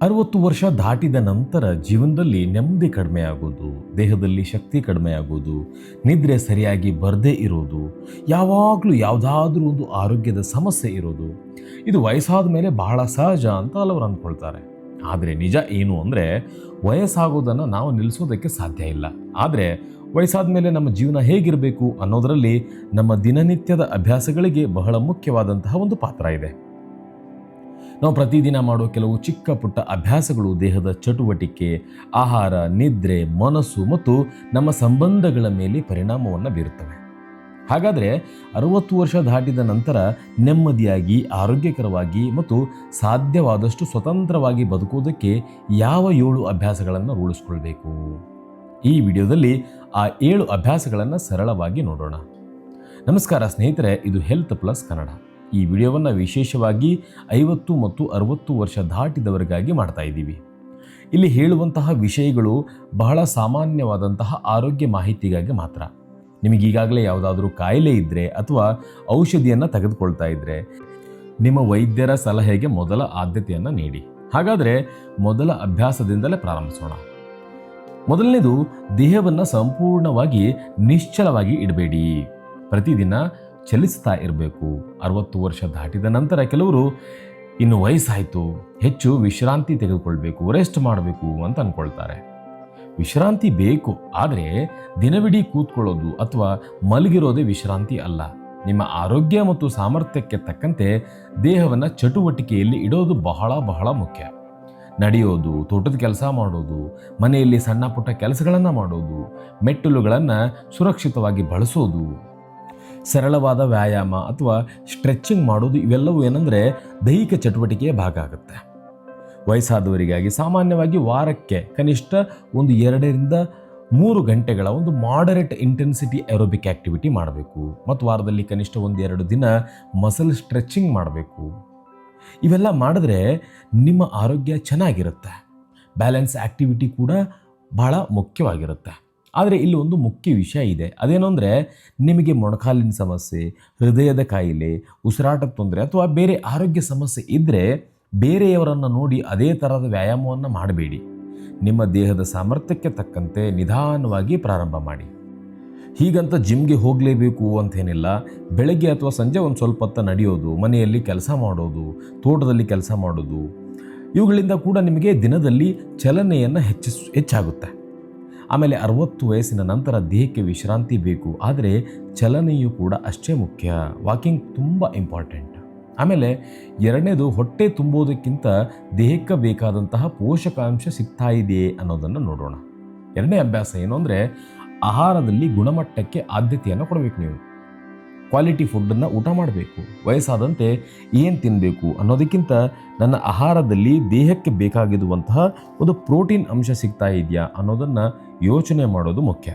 60 ವರ್ಷ ದಾಟಿದ ನಂತರ ಜೀವನದಲ್ಲಿ ನೆಮ್ಮದಿ ಕಡಿಮೆ ಆಗೋದು, ದೇಹದಲ್ಲಿ ಶಕ್ತಿ ಕಡಿಮೆ ಆಗೋದು, ನಿದ್ರೆ ಸರಿಯಾಗಿ ಬರದೇ ಇರೋದು, ಯಾವಾಗಲೂ ಯಾವುದಾದ್ರೂ ಒಂದು ಆರೋಗ್ಯದ ಸಮಸ್ಯೆ ಇರೋದು, ಇದು ವಯಸ್ಸಾದ ಮೇಲೆ ಬಹಳ ಸಹಜ ಅಂತ ಹಲವರು ಅಂದ್ಕೊಳ್ತಾರೆ. ಆದರೆ ನಿಜ ಏನು ಅಂದರೆ, ವಯಸ್ಸಾಗೋದನ್ನು ನಾವು ನಿಲ್ಲಿಸೋದಕ್ಕೆ ಸಾಧ್ಯ ಇಲ್ಲ. ಆದರೆ ವಯಸ್ಸಾದ ಮೇಲೆ ನಮ್ಮ ಜೀವನ ಹೇಗಿರಬೇಕು ಅನ್ನೋದರಲ್ಲಿ ನಮ್ಮ ದಿನನಿತ್ಯದ ಅಭ್ಯಾಸಗಳಿಗೆ ಬಹಳ ಮುಖ್ಯವಾದಂತಹ ಒಂದು ಪಾತ್ರ ಇದೆ. ನಾವು ಪ್ರತಿದಿನ ಮಾಡೋ ಕೆಲವು ಚಿಕ್ಕ ಪುಟ್ಟ ಅಭ್ಯಾಸಗಳು ದೇಹದ ಚಟುವಟಿಕೆ, ಆಹಾರ, ನಿದ್ರೆ, ಮನಸ್ಸು ಮತ್ತು ನಮ್ಮ ಸಂಬಂಧಗಳ ಮೇಲೆ ಪರಿಣಾಮವನ್ನು ಬೀರುತ್ತವೆ. ಹಾಗಾದರೆ 60 ವರ್ಷ ದಾಟಿದ ನಂತರ ನೆಮ್ಮದಿಯಾಗಿ, ಆರೋಗ್ಯಕರವಾಗಿ ಮತ್ತು ಸಾಧ್ಯವಾದಷ್ಟು ಸ್ವತಂತ್ರವಾಗಿ ಬದುಕೋದಕ್ಕೆ ಯಾವ 7 ಅಭ್ಯಾಸಗಳನ್ನು ರೂಢಿಸ್ಕೊಳ್ಬೇಕು? ಈ ವಿಡಿಯೋದಲ್ಲಿ ಆ 7 ಅಭ್ಯಾಸಗಳನ್ನು ಸರಳವಾಗಿ ನೋಡೋಣ. ನಮಸ್ಕಾರ ಸ್ನೇಹಿತರೆ, ಇದು ಹೆಲ್ತ್ ಪ್ಲಸ್ ಕನ್ನಡ. ಈ ವಿಡಿಯೋವನ್ನು ವಿಶೇಷವಾಗಿ 50 ಮತ್ತು 60 ವರ್ಷ ದಾಟಿದವರಿಗಾಗಿ ಮಾಡ್ತಾ ಇದ್ದೀವಿ. ಇಲ್ಲಿ ಹೇಳುವಂತಹ ವಿಷಯಗಳು ಬಹಳ ಸಾಮಾನ್ಯವಾದಂತಹ ಆರೋಗ್ಯ ಮಾಹಿತಿಗಾಗಿ ಮಾತ್ರ. ನಿಮಗೀಗಾಗಲೇ ಯಾವುದಾದ್ರೂ ಕಾಯಿಲೆ ಇದ್ದರೆ ಅಥವಾ ಔಷಧಿಯನ್ನು ತೆಗೆದುಕೊಳ್ತಾ ಇದ್ದರೆ ನಿಮ್ಮ ವೈದ್ಯರ ಸಲಹೆಗೆ ಮೊದಲ ಆದ್ಯತೆಯನ್ನು ನೀಡಿ. ಹಾಗಾದರೆ ಮೊದಲ ಅಭ್ಯಾಸದಿಂದಲೇ ಪ್ರಾರಂಭಿಸೋಣ. ಮೊದಲನೇದು, ದೇಹವನ್ನು ಸಂಪೂರ್ಣವಾಗಿ ನಿಶ್ಚಲವಾಗಿ ಇಡಬೇಡಿ. ಪ್ರತಿದಿನ ಚಲಿಸ್ತಾ ಇರಬೇಕು. 60 ವರ್ಷ ದಾಟಿದ ನಂತರ ಕೆಲವರು ಇನ್ನು ವಯಸ್ಸಾಯಿತು, ಹೆಚ್ಚು ವಿಶ್ರಾಂತಿ ತೆಗೆದುಕೊಳ್ಬೇಕು, ರೆಸ್ಟ್ ಮಾಡಬೇಕು ಅಂತ ಅಂದ್ಕೊಳ್ತಾರೆ. ವಿಶ್ರಾಂತಿ ಬೇಕು, ಆದರೆ ದಿನವಿಡೀ ಕೂತ್ಕೊಳ್ಳೋದು ಅಥವಾ ಮಲಗಿರೋದೇ ವಿಶ್ರಾಂತಿ ಅಲ್ಲ. ನಿಮ್ಮ ಆರೋಗ್ಯ ಮತ್ತು ಸಾಮರ್ಥ್ಯಕ್ಕೆ ತಕ್ಕಂತೆ ದೇಹವನ್ನು ಚಟುವಟಿಕೆಯಲ್ಲಿ ಇಡೋದು ಬಹಳ ಬಹಳ ಮುಖ್ಯ. ನಡೆಯೋದು, ತೋಟದ ಕೆಲಸ ಮಾಡೋದು, ಮನೆಯಲ್ಲಿ ಸಣ್ಣ ಪುಟ್ಟ ಕೆಲಸಗಳನ್ನು ಮಾಡೋದು, ಮೆಟ್ಟಿಲುಗಳನ್ನು ಸುರಕ್ಷಿತವಾಗಿ ಬಳಸೋದು, ಸರಳವಾದ ವ್ಯಾಯಾಮ ಅಥವಾ ಸ್ಟ್ರೆಚಿಂಗ್ ಮಾಡೋದು, ಇವೆಲ್ಲವೂ ಏನಂದರೆ ದೈಹಿಕ ಚಟುವಟಿಕೆಯ ಭಾಗ ಆಗುತ್ತೆ. ವಯಸ್ಸಾದವರಿಗಾಗಿ ಸಾಮಾನ್ಯವಾಗಿ ವಾರಕ್ಕೆ ಕನಿಷ್ಠ ಒಂದು 2ರಿಂದ 3 ಗಂಟೆಗಳ ಒಂದು ಮಾಡರೇಟ್ ಇಂಟೆನ್ಸಿಟಿ ಏರೋಬಿಕ್ ಆ್ಯಕ್ಟಿವಿಟಿ ಮಾಡಬೇಕು ಮತ್ತು ವಾರದಲ್ಲಿ ಕನಿಷ್ಠ 1-2 ದಿನ ಮಸಲ್ ಸ್ಟ್ರೆಚಿಂಗ್ ಮಾಡಬೇಕು. ಇವೆಲ್ಲ ಮಾಡಿದ್ರೆ ನಿಮ್ಮ ಆರೋಗ್ಯ ಚೆನ್ನಾಗಿರುತ್ತೆ. ಬ್ಯಾಲೆನ್ಸ್ ಆ್ಯಕ್ಟಿವಿಟಿ ಕೂಡ ಬಹಳ ಮುಖ್ಯವಾಗಿರುತ್ತೆ. ಆದರೆ ಇಲ್ಲಿ ಒಂದು ಮುಖ್ಯ ವಿಷಯ ಇದೆ. ಅದೇನು ಅಂದರೆ, ನಿಮಗೆ ಮೊಣಕಾಲಿನ ಸಮಸ್ಯೆ, ಹೃದಯದ ಕಾಯಿಲೆ, ಉಸಿರಾಟದ ತೊಂದರೆ ಅಥವಾ ಬೇರೆ ಆರೋಗ್ಯ ಸಮಸ್ಯೆ ಇದ್ದರೆ ಬೇರೆಯವರನ್ನು ನೋಡಿ ಅದೇ ಥರದ ವ್ಯಾಯಾಮವನ್ನು ಮಾಡಬೇಡಿ. ನಿಮ್ಮ ದೇಹದ ಸಾಮರ್ಥ್ಯಕ್ಕೆ ತಕ್ಕಂತೆ ನಿಧಾನವಾಗಿ ಪ್ರಾರಂಭ ಮಾಡಿ. ಹೀಗಂತ ಜಿಮ್ಗೆ ಹೋಗಲೇಬೇಕು ಅಂತೇನಿಲ್ಲ. ಬೆಳಗ್ಗೆ ಅಥವಾ ಸಂಜೆ ಒಂದು ಸ್ವಲ್ಪ ಹೊತ್ತು ನಡೆಯೋದು, ಮನೆಯಲ್ಲಿ ಕೆಲಸ ಮಾಡೋದು, ತೋಟದಲ್ಲಿ ಕೆಲಸ ಮಾಡೋದು, ಇವುಗಳಿಂದ ಕೂಡ ನಿಮಗೆ ದಿನದಲ್ಲಿ ಚಲನೆಯನ್ನು ಹೆಚ್ಚಾಗುತ್ತೆ. ಆಮೇಲೆ 60 ವಯಸ್ಸಿನ ನಂತರ ದೇಹಕ್ಕೆ ವಿಶ್ರಾಂತಿ ಬೇಕು, ಆದರೆ ಚಲನೆಯೂ ಕೂಡ ಅಷ್ಟೇ ಮುಖ್ಯ. ವಾಕಿಂಗ್ ತುಂಬ ಇಂಪಾರ್ಟೆಂಟ್. ಆಮೇಲೆ ಎರಡನೇದು, ಹೊಟ್ಟೆ ತುಂಬೋದಕ್ಕಿಂತ ದೇಹಕ್ಕೆ ಬೇಕಾದಂತಹ ಪೋಷಕಾಂಶ ಸಿಗ್ತಾ ಇದೆಯೇ ಅನ್ನೋದನ್ನು ನೋಡೋಣ. ಎರಡನೇ ಅಭ್ಯಾಸ ಏನು ಅಂದರೆ, ಆಹಾರದಲ್ಲಿ ಗುಣಮಟ್ಟಕ್ಕೆ ಆದ್ಯತೆಯನ್ನು ಕೊಡಬೇಕು. ನೀವು ಕ್ವಾಲಿಟಿ ಫುಡ್ಡನ್ನು ಊಟ ಮಾಡಬೇಕು. ವಯಸ್ಸಾದಂತೆ ಏನು ತಿನ್ನಬೇಕು ಅನ್ನೋದಕ್ಕಿಂತ ನನ್ನ ಆಹಾರದಲ್ಲಿ ದೇಹಕ್ಕೆ ಬೇಕಾಗಿರುವಂತಹ ಒಂದು ಪ್ರೋಟೀನ್ ಅಂಶ ಸಿಗ್ತಾ ಇದೆಯಾ ಅನ್ನೋದನ್ನು ಯೋಚನೆ ಮಾಡೋದು ಮುಖ್ಯ.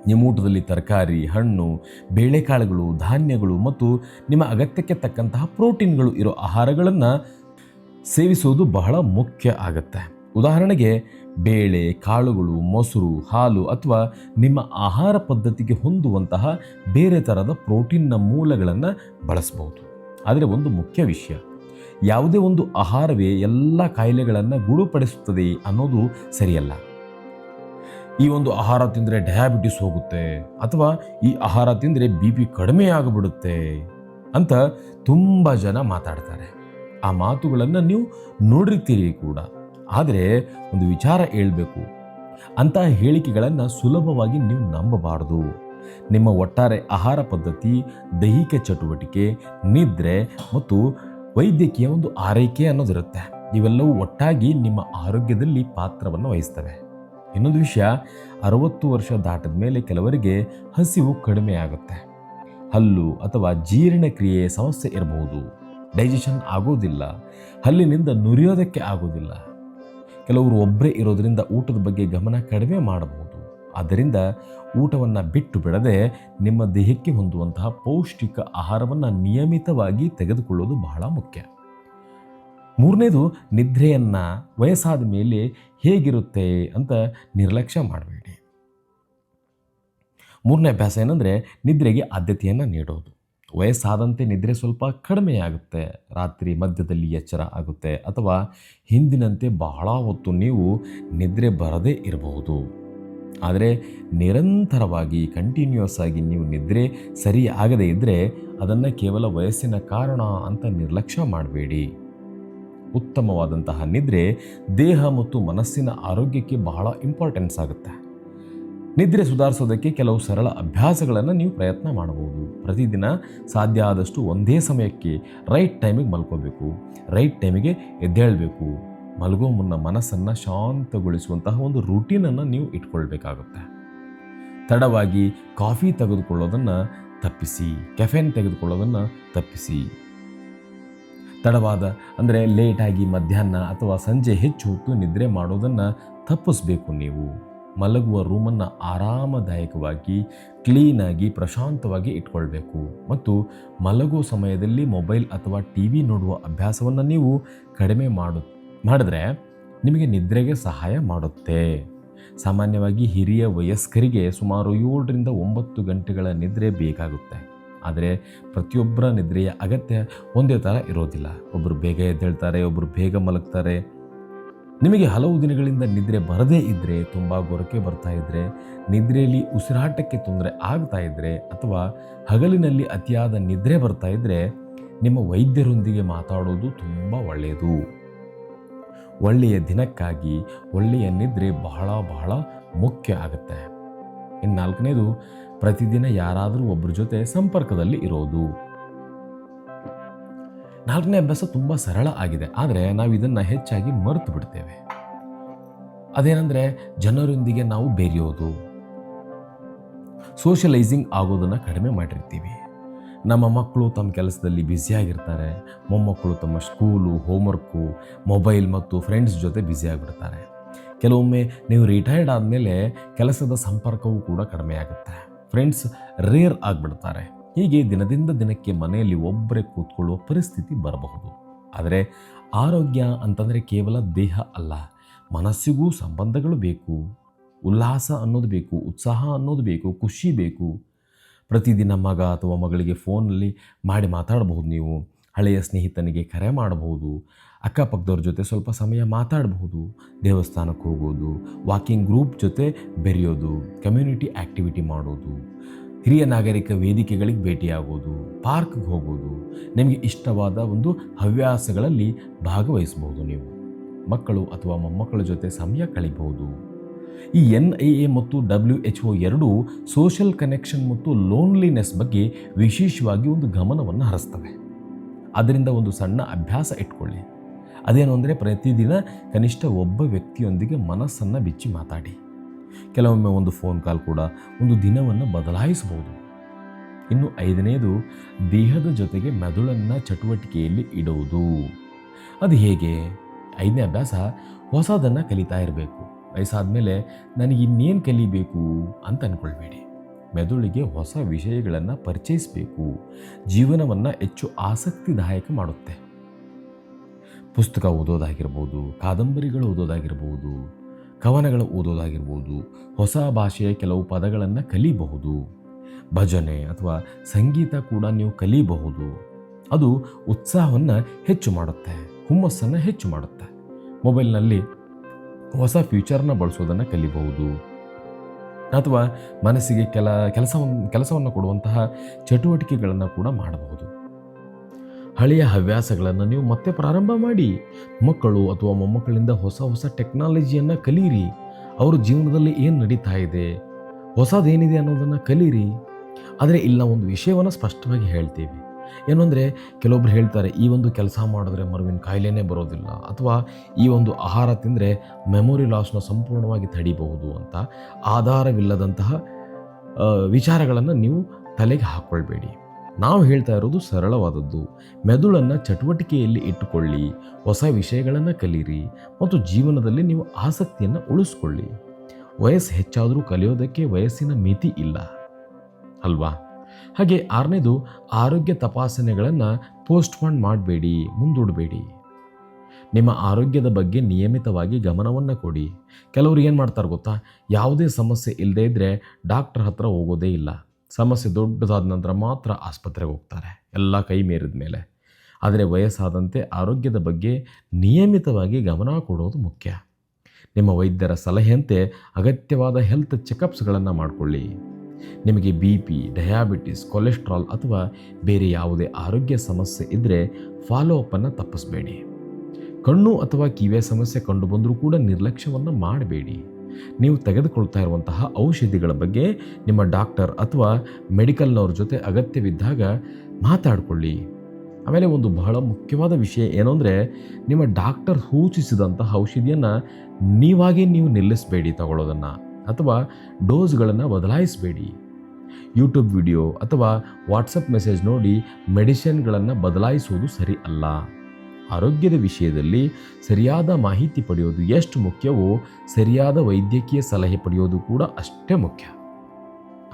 ನಿಮ್ಮ ಊಟದಲ್ಲಿ ತರಕಾರಿ, ಹಣ್ಣು, ಬೇಳೆಕಾಳುಗಳು, ಧಾನ್ಯಗಳು ಮತ್ತು ನಿಮ್ಮ ಅಗತ್ಯಕ್ಕೆ ತಕ್ಕಂತಹ ಪ್ರೋಟೀನ್ಗಳು ಇರೋ ಆಹಾರಗಳನ್ನು ಸೇವಿಸೋದು ಬಹಳ ಮುಖ್ಯ ಆಗುತ್ತೆ. ಉದಾಹರಣೆಗೆ ಬೇಳೆ, ಕಾಳುಗಳು, ಮೊಸರು, ಹಾಲು ಅಥವಾ ನಿಮ್ಮ ಆಹಾರ ಪದ್ಧತಿಗೆ ಹೊಂದುವಂತಹ ಬೇರೆ ಥರದ ಪ್ರೋಟೀನ್ನ ಮೂಲಗಳನ್ನು ಬಳಸ್ಬೋದು. ಆದರೆ ಒಂದು ಮುಖ್ಯ ವಿಷಯ, ಯಾವುದೇ ಒಂದು ಆಹಾರವೇ ಎಲ್ಲ ಕಾಯಿಲೆಗಳನ್ನು ಗುಣಪಡಿಸುತ್ತದೆ ಅನ್ನೋದು ಸರಿಯಲ್ಲ. ಈ ಒಂದು ಆಹಾರ ತಿಂದರೆ ಡಯಾಬಿಟಿಸ್ ಹೋಗುತ್ತೆ ಅಥವಾ ಈ ಆಹಾರ ತಿಂದರೆ BP ಕಡಿಮೆ ಆಗಿಬಿಡುತ್ತೆ ಅಂತ ತುಂಬ ಜನ ಮಾತಾಡ್ತಾರೆ. ಆ ಮಾತುಗಳನ್ನು ನೀವು ನೋಡಿರ್ತೀರಿ ಕೂಡ. ಆದರೆ ಒಂದು ವಿಚಾರ ಹೇಳಬೇಕು, ಅಂತಹ ಹೇಳಿಕೆಗಳನ್ನು ಸುಲಭವಾಗಿ ನೀವು ನಂಬಬಾರದು. ನಿಮ್ಮ ಒಟ್ಟಾರೆ ಆಹಾರ ಪದ್ಧತಿ, ದೈಹಿಕ ಚಟುವಟಿಕೆ, ನಿದ್ರೆ ಮತ್ತು ವೈದ್ಯಕೀಯ ಒಂದು ಆರೈಕೆ ಅನ್ನೋದಿರುತ್ತೆ. ಇವೆಲ್ಲವೂ ಒಟ್ಟಾಗಿ ನಿಮ್ಮ ಆರೋಗ್ಯದಲ್ಲಿ ಪಾತ್ರವನ್ನು ವಹಿಸ್ತವೆ. ಇನ್ನೊಂದು ವಿಷಯ, 60 ವರ್ಷ ದಾಟಿದ ಮೇಲೆ ಕೆಲವರಿಗೆ ಹಸಿವು ಕಡಿಮೆ ಆಗುತ್ತೆ. ಹಲ್ಲು ಅಥವಾ ಜೀರ್ಣಕ್ರಿಯೆ ಸಮಸ್ಯೆ ಇರಬಹುದು. ಡೈಜೆಷನ್ ಆಗೋದಿಲ್ಲ, ಹಲ್ಲಿನಿಂದ ನುರಿಯೋದಕ್ಕೆ ಆಗೋದಿಲ್ಲ. ಕೆಲವರು ಒಬ್ಬರೇ ಇರೋದರಿಂದ ಊಟದ ಬಗ್ಗೆ ಗಮನ ಕಡಿಮೆ ಮಾಡಬಹುದು. ಆದ್ದರಿಂದ ಊಟವನ್ನು ಬಿಟ್ಟು ಬಿಡದೆ ನಿಮ್ಮ ದೇಹಕ್ಕೆ ಹೊಂದುವಂತಹ ಪೌಷ್ಟಿಕ ಆಹಾರವನ್ನು ನಿಯಮಿತವಾಗಿ ತೆಗೆದುಕೊಳ್ಳೋದು ಬಹಳ ಮುಖ್ಯ. ಮೂರನೇದು, ನಿದ್ರೆಯನ್ನು ವಯಸ್ಸಾದ ಮೇಲೆ ಹೇಗಿರುತ್ತೆ ಅಂತ ನಿರ್ಲಕ್ಷ್ಯ ಮಾಡಬೇಡಿ. ಮೂರನೇ ಅಭ್ಯಾಸ ಏನಂದರೆ, ನಿದ್ರೆಗೆ ಆದ್ಯತೆಯನ್ನು ನೀಡೋದು. ವಯಸ್ಸಾದಂತೆ ನಿದ್ರೆ ಸ್ವಲ್ಪ ಕಡಿಮೆಯಾಗುತ್ತೆ, ರಾತ್ರಿ ಮಧ್ಯದಲ್ಲಿ ಎಚ್ಚರ ಆಗುತ್ತೆ, ಅಥವಾ ಹಿಂದಿನಂತೆ ಬಹಳ ಹೊತ್ತು ನೀವು ನಿದ್ರೆ ಬರದೇ ಇರಬಹುದು. ಆದರೆ ನಿರಂತರವಾಗಿ ಕಂಟಿನ್ಯೂಯಸ್ ಆಗಿ ನೀವು ನಿದ್ರೆ ಸರಿ ಆಗದೇ ಇದ್ದರೆ ಅದನ್ನು ಕೇವಲ ವಯಸ್ಸಿನ ಕಾರಣ ಅಂತ ನಿರ್ಲಕ್ಷ್ಯ ಮಾಡಬೇಡಿ. ಉತ್ತಮವಾದಂತಹ ನಿದ್ರೆ ದೇಹ ಮತ್ತು ಮನಸ್ಸಿನ ಆರೋಗ್ಯಕ್ಕೆ ಬಹಳ ಇಂಪಾರ್ಟೆನ್ಸ್ ಆಗುತ್ತೆ. ನಿದ್ರೆ ಸುಧಾರಿಸೋದಕ್ಕೆ ಕೆಲವು ಸರಳ ಅಭ್ಯಾಸಗಳನ್ನು ನೀವು ಪ್ರಯತ್ನ ಮಾಡಬಹುದು. ಪ್ರತಿದಿನ ಸಾಧ್ಯ ಆದಷ್ಟು ಒಂದೇ ಸಮಯಕ್ಕೆ ರೈಟ್ ಟೈಮಿಗೆ ಮಲ್ಕೋಬೇಕು, ರೈಟ್ ಟೈಮಿಗೆ ಎದ್ದೇಳಬೇಕು. ಮಲಗೋ ಮುನ್ನ ಮನಸ್ಸನ್ನು ಶಾಂತಗೊಳಿಸುವಂತಹ ಒಂದು ರೂಟೀನನ್ನು ನೀವು ಇಟ್ಕೊಳ್ಬೇಕಾಗುತ್ತೆ. ತಡವಾಗಿ ಕಾಫಿ ತೆಗೆದುಕೊಳ್ಳೋದನ್ನು ತಪ್ಪಿಸಿ, ಕೆಫೆನ್ ತೆಗೆದುಕೊಳ್ಳೋದನ್ನು ತಪ್ಪಿಸಿ. ತಡವಾದ ಅಂದರೆ ಲೇಟಾಗಿ ಮಧ್ಯಾಹ್ನ ಅಥವಾ ಸಂಜೆ ಹೆಚ್ಚು ಹೊತ್ತು ನಿದ್ರೆ ಮಾಡೋದನ್ನು ತಪ್ಪಿಸಬೇಕು. ನೀವು ಮಲಗುವ ರೂಮನ್ನು ಆರಾಮದಾಯಕವಾಗಿ, ಕ್ಲೀನಾಗಿ, ಪ್ರಶಾಂತವಾಗಿ ಇಟ್ಕೊಳ್ಬೇಕು. ಮತ್ತು ಮಲಗುವ ಸಮಯದಲ್ಲಿ ಮೊಬೈಲ್ ಅಥವಾ ಟಿ ವಿ ನೋಡುವ ಅಭ್ಯಾಸವನ್ನು ನೀವು ಕಡಿಮೆ ಮಾಡಿದ್ರೆ ನಿಮಗೆ ನಿದ್ರೆಗೆ ಸಹಾಯ ಮಾಡುತ್ತೆ. ಸಾಮಾನ್ಯವಾಗಿ ಹಿರಿಯ ವಯಸ್ಕರಿಗೆ ಸುಮಾರು 7ರಿಂದ 9 ಗಂಟೆಗಳ ನಿದ್ರೆ ಬೇಕಾಗುತ್ತೆ. ಆದರೆ ಪ್ರತಿಯೊಬ್ಬರ ನಿದ್ರೆಯ ಅಗತ್ಯ ಒಂದೇ ಥರ ಇರೋದಿಲ್ಲ. ಒಬ್ಬರು ಬೇಗ ಎದ್ದೇಳ್ತಾರೆ, ಒಬ್ಬರು ಬೇಗ ಮಲಗ್ತಾರೆ. ನಿಮಗೆ ಹಲವು ದಿನಗಳಿಂದ ನಿದ್ರೆ ಬರದೇ ಇದ್ದರೆ, ತುಂಬ ಗೊರಕೆ ಬರ್ತಾ ಇದ್ದರೆ, ನಿದ್ರೆಯಲ್ಲಿ ಉಸಿರಾಟಕ್ಕೆ ತೊಂದರೆ ಆಗ್ತಾ ಇದ್ದರೆ, ಅಥವಾ ಹಗಲಿನಲ್ಲಿ ಅತಿಯಾದ ನಿದ್ರೆ ಬರ್ತಾ ಇದ್ದರೆ ನಿಮ್ಮ ವೈದ್ಯರೊಂದಿಗೆ ಮಾತಾಡೋದು ತುಂಬ ಒಳ್ಳೆಯದು. ಒಳ್ಳೆಯ ದಿನಕ್ಕಾಗಿ ಒಳ್ಳೆಯ ನಿದ್ರೆ ಬಹಳ ಬಹಳ ಮುಖ್ಯ ಆಗುತ್ತೆ. ಇನ್ನು 4ನೇದು, ಪ್ರತಿದಿನ ಯಾರಾದರೂ ಒಬ್ಬರ ಜೊತೆ ಸಂಪರ್ಕದಲ್ಲಿ ಇರೋದು. 4ನೇ ಅಭ್ಯಾಸ ತುಂಬ ಸರಳ ಆಗಿದೆ, ಆದರೆ ನಾವು ಇದನ್ನು ಹೆಚ್ಚಾಗಿ ಮರೆತು ಬಿಡ್ತೇವೆ. ಅದೇನೆಂದರೆ ಜನರೊಂದಿಗೆ ನಾವು ಬೆರೆಯೋದು, ಸೋಷಲೈಸಿಂಗ್ ಆಗೋದನ್ನು ಕಡಿಮೆ ಮಾಡಿರ್ತೀವಿ. ನಮ್ಮ ಮಕ್ಕಳು ತಮ್ಮ ಕೆಲಸದಲ್ಲಿ ಬ್ಯುಸಿಯಾಗಿರ್ತಾರೆ, ಮೊಮ್ಮಕ್ಕಳು ತಮ್ಮ ಸ್ಕೂಲು, ಹೋಮ್ವರ್ಕು, ಮೊಬೈಲ್ ಮತ್ತು ಫ್ರೆಂಡ್ಸ್ ಜೊತೆ ಬ್ಯುಸಿಯಾಗಿಬಿಡ್ತಾರೆ. ಕೆಲವೊಮ್ಮೆ ನೀವು ರಿಟೈರ್ಡ್ ಆದಮೇಲೆ ಕೆಲಸದ ಸಂಪರ್ಕವೂ ಕೂಡ ಕಡಿಮೆ ಆಗುತ್ತೆ, ಫ್ರೆಂಡ್ಸ್ ರೇರ್ ಆಗಿಬಿಡ್ತಾರೆ. ಹೀಗೆ ದಿನದಿಂದ ದಿನಕ್ಕೆ ಮನೆಯಲ್ಲಿ ಒಬ್ಬರೇ ಕೂತ್ಕೊಳ್ಳುವ ಪರಿಸ್ಥಿತಿ ಬರಬಹುದು. ಆದರೆ ಆರೋಗ್ಯ ಅಂತಂದರೆ ಕೇವಲ ದೇಹ ಅಲ್ಲ, ಮನಸ್ಸಿಗೂ ಸಂಬಂಧಗಳು ಬೇಕು, ಉಲ್ಲಾಸ ಅನ್ನೋದು ಬೇಕು, ಉತ್ಸಾಹ ಅನ್ನೋದು ಬೇಕು, ಖುಷಿ ಬೇಕು. ಪ್ರತಿದಿನ ಮಗ ಅಥವಾ ಮಗಳಿಗೆ ಫೋನಲ್ಲಿ ಮಾಡಿ ಮಾತಾಡಬಹುದು. ನೀವು ಹಳೆಯ ಸ್ನೇಹಿತನಿಗೆ ಕರೆ ಮಾಡಬಹುದು, ಅಕ್ಕಪಕ್ಕದವ್ರ ಜೊತೆ ಸ್ವಲ್ಪ ಸಮಯ ಮಾತಾಡಬಹುದು, ದೇವಸ್ಥಾನಕ್ಕೆ ಹೋಗೋದು, ವಾಕಿಂಗ್ ಗ್ರೂಪ್ ಜೊತೆ ಬೆರೆಯೋದು, ಕಮ್ಯುನಿಟಿ ಆ್ಯಕ್ಟಿವಿಟಿ ಮಾಡೋದು, ಹಿರಿಯ ನಾಗರಿಕ ವೇದಿಕೆಗಳಿಗೆ ಭೇಟಿಯಾಗೋದು, ಪಾರ್ಕ್ಗೆ ಹೋಗೋದು, ನಿಮಗೆ ಇಷ್ಟವಾದ ಒಂದು ಹವ್ಯಾಸಗಳಲ್ಲಿ ಭಾಗವಹಿಸಬಹುದು. ನೀವು ಮಕ್ಕಳು ಅಥವಾ ಮೊಮ್ಮಕ್ಕಳ ಜೊತೆ ಸಮಯ ಕಳೀಬಹುದು. ಈ NIA ಮತ್ತು WHO ಎರಡೂ ಸೋಷಲ್ ಕನೆಕ್ಷನ್ ಮತ್ತು ಲೋನ್ಲಿನೆಸ್ ಬಗ್ಗೆ ವಿಶೇಷವಾಗಿ ಒಂದು ಗಮನವನ್ನು ಹರಿಸ್ತವೆ. ಅದರಿಂದ ಒಂದು ಸಣ್ಣ ಅಭ್ಯಾಸ ಇಟ್ಕೊಳ್ಳಿ. ಅದೇನು ಅಂದರೆ ಪ್ರತಿದಿನ ಕನಿಷ್ಠ ಒಬ್ಬ ವ್ಯಕ್ತಿಯೊಂದಿಗೆ ಮನಸ್ಸನ್ನು ಬಿಚ್ಚಿ ಮಾತಾಡಿ. ಕೆಲವೊಮ್ಮೆ ಒಂದು ಫೋನ್ ಕಾಲ್ ಕೂಡ ಒಂದು ದಿನವನ್ನು ಬದಲಾಯಿಸಬಹುದು. ಇನ್ನು 5ನೇದು, ದೇಹದ ಜೊತೆಗೆ ಮೆದುಳನ್ನು ಚಟುವಟಿಕೆಯಲ್ಲಿ ಇಡುವುದು. ಅದು ಹೇಗೆ? 5ನೇ ಅಭ್ಯಾಸ, ಹೊಸದನ್ನು ಕಲಿತಾ ಇರಬೇಕು. ವಯಸ್ಸಾದ ಮೇಲೆ ನನಗೆ ಇನ್ನೇನು ಕಲಿಬೇಕು ಅಂತ ಅಂದ್ಕೊಳ್ಬೇಡಿ. ಮೆದುಳಿಗೆ ಹೊಸ ವಿಷಯಗಳನ್ನು ಪರಿಚಯಿಸಬೇಕು. ಜೀವನವನ್ನು ಹೆಚ್ಚು ಆಸಕ್ತಿದಾಯಕ ಮಾಡುತ್ತೆ. ಪುಸ್ತಕ ಓದೋದಾಗಿರ್ಬೋದು, ಕಾದಂಬರಿಗಳು ಓದೋದಾಗಿರ್ಬೋದು, ಕವನಗಳು ಓದೋದಾಗಿರ್ಬೋದು, ಹೊಸ ಭಾಷೆಯ ಕೆಲವು ಪದಗಳನ್ನು ಕಲಿಬಹುದು. ಭಜನೆ ಅಥವಾ ಸಂಗೀತ ಕೂಡ ನೀವು ಕಲಿಬಹುದು. ಅದು ಉತ್ಸಾಹವನ್ನು ಹೆಚ್ಚು ಮಾಡುತ್ತೆ, ಹುಮ್ಮಸ್ಸನ್ನು ಹೆಚ್ಚು ಮಾಡುತ್ತೆ. ಮೊಬೈಲ್ನಲ್ಲಿ ಹೊಸ ಫ್ಯೂಚರ್ನ ಬಳಸೋದನ್ನು ಕಲಿಬಹುದು. ಅಥವಾ ಮನಸ್ಸಿಗೆ ಕೆಲಸವನ್ನು ಕೊಡುವಂತಹ ಚಟುವಟಿಕೆಗಳನ್ನು ಕೂಡ ಮಾಡಬಹುದು. ಹಳೆಯ ಹವ್ಯಾಸಗಳನ್ನು ನೀವು ಮತ್ತೆ ಪ್ರಾರಂಭ ಮಾಡಿ. ಮಕ್ಕಳು ಅಥವಾ ಮೊಮ್ಮಕ್ಕಳಿಂದ ಹೊಸ ಟೆಕ್ನಾಲಜಿಯನ್ನು ಕಲೀರಿ. ಅವ್ರ ಜೀವನದಲ್ಲಿ ಏನು ನಡೀತಾ ಇದೆ, ಹೊಸದೇನಿದೆ ಅನ್ನೋದನ್ನು ಕಲೀರಿ. ಆದರೆ ಇಲ್ಲ, ಒಂದು ವಿಷಯವನ್ನು ಸ್ಪಷ್ಟವಾಗಿ ಹೇಳ್ತೀವಿ. ಏನು ಅಂದರೆ, ಕೆಲವೊಬ್ರು ಹೇಳ್ತಾರೆ, ಈ ಒಂದು ಕೆಲಸ ಮಾಡಿದ್ರೆ ಮರುವಿನ ಕಾಯಿಲೆನೇ ಬರೋದಿಲ್ಲ, ಅಥವಾ ಈ ಒಂದು ಆಹಾರ ತಿಂದರೆ ಮೆಮೊರಿ ಲಾಸ್ನ ಸಂಪೂರ್ಣವಾಗಿ ತಡಿಬಹುದು ಅಂತ. ಆಧಾರವಿಲ್ಲದಂತಹ ವಿಚಾರಗಳನ್ನು ನೀವು ತಲೆಗೆ ಹಾಕ್ಕೊಳ್ಬೇಡಿ. ನಾವು ಹೇಳ್ತಾ ಇರೋದು ಸರಳವಾದದ್ದು. ಮೆದುಳನ್ನು ಚಟುವಟಿಕೆಯಲ್ಲಿ ಇಟ್ಟುಕೊಳ್ಳಿ, ಹೊಸ ವಿಷಯಗಳನ್ನು ಕಲೀರಿ ಮತ್ತು ಜೀವನದಲ್ಲಿ ನೀವು ಆಸಕ್ತಿಯನ್ನು ಉಳಿಸ್ಕೊಳ್ಳಿ. ವಯಸ್ಸು ಹೆಚ್ಚಾದರೂ ಕಲಿಯೋದಕ್ಕೆ ವಯಸ್ಸಿನ ಮಿತಿ ಇಲ್ಲ ಅಲ್ವಾ? ಹಾಗೆ 6ನೇದು, ಆರೋಗ್ಯ ತಪಾಸಣೆಗಳನ್ನು ಪೋಸ್ಟ್ಪೋನ್ ಮಾಡಬೇಡಿ, ಮುಂದೂಡಬೇಡಿ. ನಿಮ್ಮ ಆರೋಗ್ಯದ ಬಗ್ಗೆ ನಿಯಮಿತವಾಗಿ ಗಮನವನ್ನು ಕೊಡಿ. ಕೆಲವರು ಏನು ಮಾಡ್ತಾರೆ ಗೊತ್ತಾ, ಯಾವುದೇ ಸಮಸ್ಯೆ ಇಲ್ಲದೇ ಇದ್ದರೆ ಡಾಕ್ಟರ್ ಹತ್ರ ಹೋಗೋದೇ ಇಲ್ಲ. ಸಮಸ್ಯೆ ದೊಡ್ಡದಾದ ನಂತರ ಮಾತ್ರ ಆಸ್ಪತ್ರೆಗೆ ಹೋಗ್ತಾರೆ, ಎಲ್ಲ ಕೈ ಮೀರಿದ ಮೇಲೆ. ಆದರೆ ವಯಸ್ಸಾದಂತೆ ಆರೋಗ್ಯದ ಬಗ್ಗೆ ನಿಯಮಿತವಾಗಿ ಗಮನ ಕೊಡೋದು ಮುಖ್ಯ. ನಿಮ್ಮ ವೈದ್ಯರ ಸಲಹೆಯಂತೆ ಅಗತ್ಯವಾದ ಹೆಲ್ತ್ ಚೆಕಪ್ಸ್ಗಳನ್ನು ಮಾಡಿಕೊಳ್ಳಿ. ನಿಮಗೆ BP, ಡಯಾಬಿಟಿಸ್, ಕೊಲೆಸ್ಟ್ರಾಲ್ ಅಥವಾ ಬೇರೆ ಯಾವುದೇ ಆರೋಗ್ಯ ಸಮಸ್ಯೆ ಇದ್ದರೆ ಫಾಲೋಅಪ್ಪನ್ನು ತಪ್ಪಿಸಬೇಡಿ. ಕಣ್ಣು ಅಥವಾ ಕಿವಿಯ ಸಮಸ್ಯೆ ಕಂಡುಬಂದರೂ ಕೂಡ ನಿರ್ಲಕ್ಷ್ಯವನ್ನು ಮಾಡಬೇಡಿ. ನೀವು ತೆಗೆದುಕೊಳ್ತಾ ಇರುವಂತಹ ಔಷಧಿಗಳ ಬಗ್ಗೆ ನಿಮ್ಮ ಡಾಕ್ಟರ್ ಅಥವಾ ಮೆಡಿಕಲ್ನವ್ರ ಜೊತೆ ಅಗತ್ಯವಿದ್ದಾಗ ಮಾತಾಡಿಕೊಳ್ಳಿ. ಆಮೇಲೆ ಒಂದು ಬಹಳ ಮುಖ್ಯವಾದ ವಿಷಯ ಏನು ಅಂದರೆ, ನಿಮ್ಮ ಡಾಕ್ಟರ್ ಸೂಚಿಸಿದಂತಹ ಔಷಧಿಯನ್ನು ನೀವು ನಿಲ್ಲಿಸಬೇಡಿ ತಗೊಳ್ಳೋದನ್ನು, ಅಥವಾ ಡೋಸ್ಗಳನ್ನು ಬದಲಾಯಿಸಬೇಡಿ. ಯೂಟ್ಯೂಬ್ ವಿಡಿಯೋ ಅಥವಾ ವಾಟ್ಸಪ್ ಮೆಸೇಜ್ ನೋಡಿ ಮೆಡಿಸಿನ್ಗಳನ್ನು ಬದಲಾಯಿಸುವುದು ಸರಿ ಅಲ್ಲ. ಆರೋಗ್ಯದ ವಿಷಯದಲ್ಲಿ ಸರಿಯಾದ ಮಾಹಿತಿ ಪಡೆಯೋದು ಎಷ್ಟು ಮುಖ್ಯವೋ ಸರಿಯಾದ ವೈದ್ಯಕೀಯ ಸಲಹೆ ಪಡೆಯೋದು ಕೂಡ ಅಷ್ಟೇ ಮುಖ್ಯ.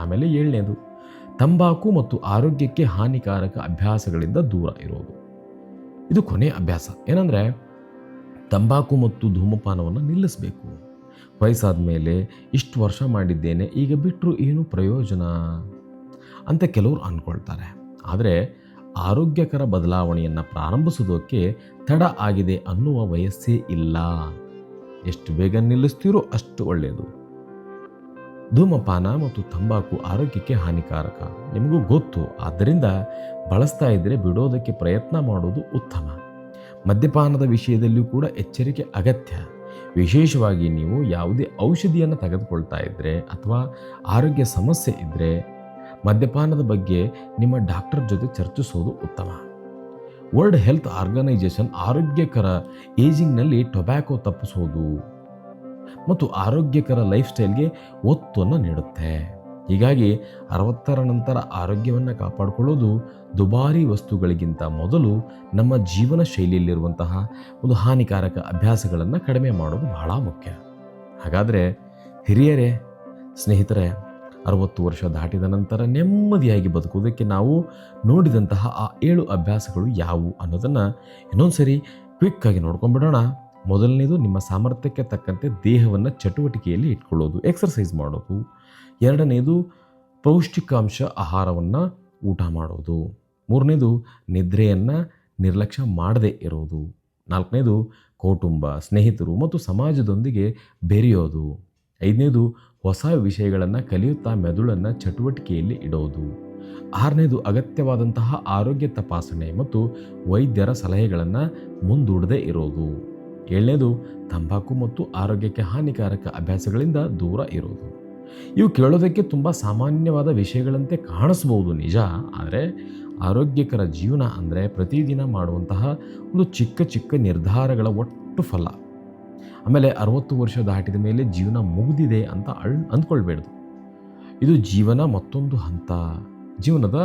ಆಮೇಲೆ 7ನೇದು, ತಂಬಾಕು ಮತ್ತು ಆರೋಗ್ಯಕ್ಕೆ ಹಾನಿಕಾರಕ ಅಭ್ಯಾಸಗಳಿಂದ ದೂರ ಇರೋದು. ಇದು ಕೊನೆಯ ಅಭ್ಯಾಸ. ಏನಂದರೆ, ತಂಬಾಕು ಮತ್ತು ಧೂಮಪಾನವನ್ನು ನಿಲ್ಲಿಸಬೇಕು. ವಯಸ್ಸಾದ ಮೇಲೆ ಇಷ್ಟು ವರ್ಷ ಮಾಡಿದ್ದೇನೆ, ಈಗ ಬಿಟ್ಟರು ಏನು ಪ್ರಯೋಜನ ಅಂತ ಕೆಲವರು ಅಂದ್ಕೊಳ್ತಾರೆ. ಆದರೆ ಆರೋಗ್ಯಕರ ಬದಲಾವಣೆಯನ್ನು ಪ್ರಾರಂಭಿಸೋದಕ್ಕೆ ತಡ ಆಗಿದೆ ಅನ್ನುವ ವಯಸ್ಸೇ ಇಲ್ಲ. ಎಷ್ಟು ಬೇಗ ನಿಲ್ಲಿಸ್ತೀರೋ ಅಷ್ಟು ಒಳ್ಳೆಯದು. ಧೂಮಪಾನ ಮತ್ತು ತಂಬಾಕು ಆರೋಗ್ಯಕ್ಕೆ ಹಾನಿಕಾರಕ, ನಿಮಗೂ ಗೊತ್ತು. ಆದ್ದರಿಂದ ಬಳಸ್ತಾ ಇದ್ದರೆ ಬಿಡೋದಕ್ಕೆ ಪ್ರಯತ್ನ ಮಾಡೋದು ಉತ್ತಮ. ಮದ್ಯಪಾನದ ವಿಷಯದಲ್ಲಿಯೂ ಕೂಡ ಎಚ್ಚರಿಕೆ ಅಗತ್ಯ. ವಿಶೇಷವಾಗಿ ನೀವು ಯಾವುದೇ ಔಷಧಿಯನ್ನು ತೆಗೆದುಕೊಳ್ತಾ ಇದ್ದರೆ ಅಥವಾ ಆರೋಗ್ಯ ಸಮಸ್ಯೆ ಇದ್ದರೆ ಮದ್ಯಪಾನದ ಬಗ್ಗೆ ನಿಮ್ಮ ಡಾಕ್ಟರ್ ಜೊತೆ ಚರ್ಚಿಸೋದು ಉತ್ತಮ. ವರ್ಲ್ಡ್ ಹೆಲ್ತ್ ಆರ್ಗನೈಜೇಷನ್ ಆರೋಗ್ಯಕರ ಏಜಿಂಗ್ನಲ್ಲಿ ಟೊಬ್ಯಾಕೊ ತಪ್ಪಿಸೋದು ಮತ್ತು ಆರೋಗ್ಯಕರ ಲೈಫ್ ಸ್ಟೈಲ್ಗೆ ಒತ್ತನ್ನು ನೀಡುತ್ತೆ. ಹೀಗಾಗಿ 60ರ ನಂತರ ಆರೋಗ್ಯವನ್ನು ಕಾಪಾಡಿಕೊಳ್ಳೋದು ದುಬಾರಿ ವಸ್ತುಗಳಿಗಿಂತ ಮೊದಲು ನಮ್ಮ ಜೀವನ ಶೈಲಿಯಲ್ಲಿರುವಂತಹ ಒಂದು ಹಾನಿಕಾರಕ ಅಭ್ಯಾಸಗಳನ್ನು ಕಡಿಮೆ ಮಾಡೋದು ಬಹಳ ಮುಖ್ಯ. ಹಾಗಾದರೆ ಹಿರಿಯರೇ, ಸ್ನೇಹಿತರೆ, 60 ವರ್ಷ ದಾಟಿದ ನಂತರ ನೆಮ್ಮದಿಯಾಗಿ ಬದುಕೋದಕ್ಕೆ ನಾವು ನೋಡಿದಂತಹ ಆ 7 ಅಭ್ಯಾಸಗಳು ಯಾವುವು ಅನ್ನೋದನ್ನು ಇನ್ನೊಂದು ಸರಿ ಕ್ವಿಕ್ಕಾಗಿ ನೋಡ್ಕೊಂಡ್ಬಿಡೋಣ. ಮೊದಲನೇದು, ನಿಮ್ಮ ಸಾಮರ್ಥ್ಯಕ್ಕೆ ತಕ್ಕಂತೆ ದೇಹವನ್ನು ಚಟುವಟಿಕೆಯಲ್ಲಿ ಇಟ್ಕೊಳ್ಳೋದು, ಎಕ್ಸರ್ಸೈಸ್ ಮಾಡೋದು. 2ನೇದು, ಪೌಷ್ಟಿಕಾಂಶ ಆಹಾರವನ್ನು ಊಟ ಮಾಡೋದು. 3ನೇದು, ನಿದ್ರೆಯನ್ನು ನಿರ್ಲಕ್ಷ್ಯ ಮಾಡದೇ ಇರೋದು. 4ನೇದು, ಕೌಟುಂಬ, ಸ್ನೇಹಿತರು ಮತ್ತು ಸಮಾಜದೊಂದಿಗೆ ಬೆರೆಯೋದು. 5ನೇದು, ಹೊಸ ವಿಷಯಗಳನ್ನು ಕಲಿಯುತ್ತಾ ಮೆದುಳನ್ನು ಚಟುವಟಿಕೆಯಲ್ಲಿ ಇಡೋದು. 6ನೇದು, ಅಗತ್ಯವಾದಂತಹ ಆರೋಗ್ಯ ತಪಾಸಣೆ ಮತ್ತು ವೈದ್ಯರ ಸಲಹೆಗಳನ್ನು ಮುಂದೂಡದೇ ಇರೋದು. 7ನೇದು, ತಂಬಾಕು ಮತ್ತು ಆರೋಗ್ಯಕ್ಕೆ ಹಾನಿಕಾರಕ ಅಭ್ಯಾಸಗಳಿಂದ ದೂರ ಇರೋದು. ಇವು ಕೇಳೋದಕ್ಕೆ ತುಂಬ ಸಾಮಾನ್ಯವಾದ ವಿಷಯಗಳಂತೆ ಕಾಣಿಸ್ಬೋದು, ನಿಜ. ಆದರೆ ಆರೋಗ್ಯಕರ ಜೀವನ ಅಂದರೆ ಪ್ರತಿದಿನ ಮಾಡುವಂತಹ ಒಂದು ಚಿಕ್ಕ ಚಿಕ್ಕ ನಿರ್ಧಾರಗಳ ಒಟ್ಟು ಫಲ. ಆಮೇಲೆ 60 ವರ್ಷ ದಾಟಿದ ಮೇಲೆ ಜೀವನ ಮುಗಿದಿದೆ ಅಂತ ಅಂದ್ಕೊಳ್ಬೇಡ್ದು. ಇದು ಜೀವನ ಮತ್ತೊಂದು ಹಂತ, ಜೀವನದ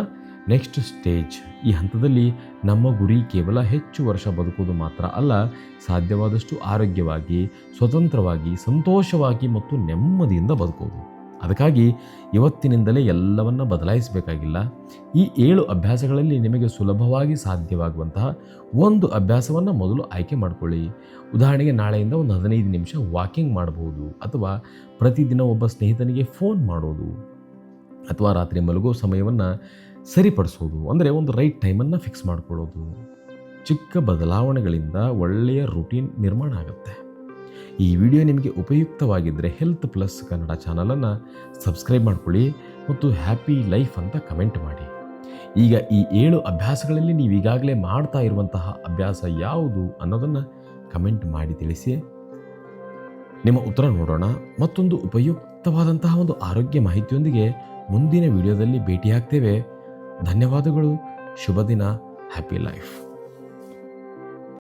ನೆಕ್ಸ್ಟ್ ಸ್ಟೇಜ್. ಈ ಹಂತದಲ್ಲಿ ನಮ್ಮ ಗುರಿ ಕೇವಲ ಹೆಚ್ಚು ವರ್ಷ ಬದುಕೋದು ಮಾತ್ರ ಅಲ್ಲ, ಸಾಧ್ಯವಾದಷ್ಟು ಆರೋಗ್ಯವಾಗಿ, ಸ್ವತಂತ್ರವಾಗಿ, ಸಂತೋಷವಾಗಿ ಮತ್ತು ನೆಮ್ಮದಿಯಿಂದ ಬದುಕೋದು. ಅದಕ್ಕಾಗಿ ಇವತ್ತಿನಿಂದಲೇ ಎಲ್ಲವನ್ನ ಬದಲಾಯಿಸಬೇಕಾಗಿಲ್ಲ. ಈ 7 ಅಭ್ಯಾಸಗಳಲ್ಲಿ ನಿಮಗೆ ಸುಲಭವಾಗಿ ಸಾಧ್ಯವಾಗುವಂತಹ ಒಂದು ಅಭ್ಯಾಸವನ್ನು ಮೊದಲು ಆಯ್ಕೆ ಮಾಡಿಕೊಳ್ಳಿ. ಉದಾಹರಣೆಗೆ, ನಾಳೆಯಿಂದ ಒಂದು 15 ನಿಮಿಷ ವಾಕಿಂಗ್ ಮಾಡಬಹುದು, ಅಥವಾ ಪ್ರತಿದಿನ ಒಬ್ಬ ಸ್ನೇಹಿತನಿಗೆ ಫೋನ್ ಮಾಡೋದು, ಅಥವಾ ರಾತ್ರಿ ಮಲಗೋ ಸಮಯವನ್ನು ಸರಿಪಡಿಸೋದು. ಅಂದರೆ ಒಂದು ರೈಟ್ ಟೈಮನ್ನು ಫಿಕ್ಸ್ ಮಾಡ್ಕೊಳ್ಳೋದು. ಚಿಕ್ಕ ಬದಲಾವಣೆಗಳಿಂದ ಒಳ್ಳೆಯ ರೂಟೀನ್ ನಿರ್ಮಾಣ ಆಗುತ್ತೆ. ಈ ವಿಡಿಯೋ ನಿಮಗೆ ಉಪಯುಕ್ತವಾಗಿದ್ದರೆ ಹೆಲ್ತ್ ಪ್ಲಸ್ ಕನ್ನಡ ಚಾನಲನ್ನು ಸಬ್ಸ್ಕ್ರೈಬ್ ಮಾಡ್ಕೊಳ್ಳಿ ಮತ್ತು ಹ್ಯಾಪಿ ಲೈಫ್ ಅಂತ ಕಮೆಂಟ್ ಮಾಡಿ. ಈಗ ಈ 7 ಅಭ್ಯಾಸಗಳಲ್ಲಿ ನೀವು ಈಗಾಗಲೇ ಮಾಡ್ತಾ ಇರುವಂತಹ ಅಭ್ಯಾಸ ಯಾವುದು ಅನ್ನೋದನ್ನು ಕಮೆಂಟ್ ಮಾಡಿ ತಿಳಿಸಿ. ನಿಮ್ಮ ಉತ್ತರ ನೋಡೋಣ. ಮತ್ತೊಂದು ಉಪಯುಕ್ತವಾದಂತಹ ಒಂದು ಆರೋಗ್ಯ ಮಾಹಿತಿಯೊಂದಿಗೆ ಮುಂದಿನ ವಿಡಿಯೋದಲ್ಲಿ ಭೇಟಿಯಾಗ್ತೇವೆ. ಧನ್ಯವಾದಗಳು. ಶುಭ ದಿನ. Happy life.